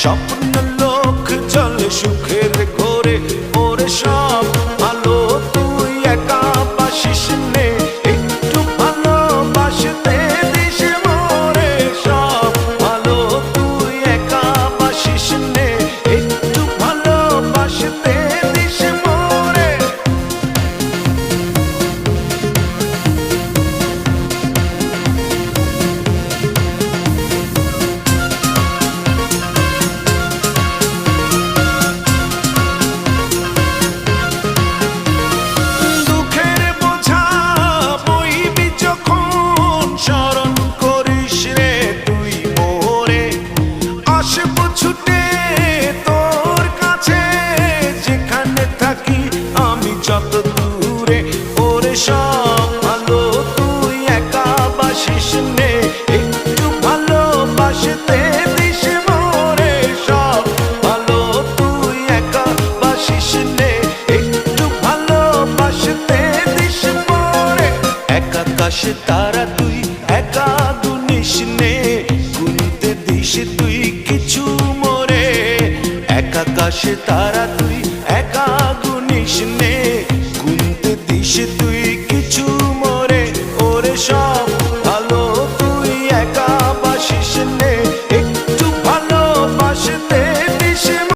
স্বপ্ন লোক চলে সুখের ঘোরে, ওরে সব ভালো তুই একা বাসিস নে, একটু ভালোবাসতে দিস মোরে। সব ভালো তুই একা বাসিস নে, একটু ভালোবাসতে দিস মোরে। দুঃখের বোঝা বইবি যখন স্মরণ করিস রে তুই মোরে, আসবো ছুটে তোর কাছে যেখানে থাকি আমি যত দূরে। ওরে সব ভালো তুই একা বাসিস নে, একটু ভালোবাসতে দিস মোরে। সব ভালো তুই একা বাসিস নে, একটু ভালোবাসতে দিস মোরে। এক আকাশে তারা তুই একা গুনিস নে, গুনতে দিস তুই কিছু মোরে। এক আকাশে তারা তুই একা গুনিস নে,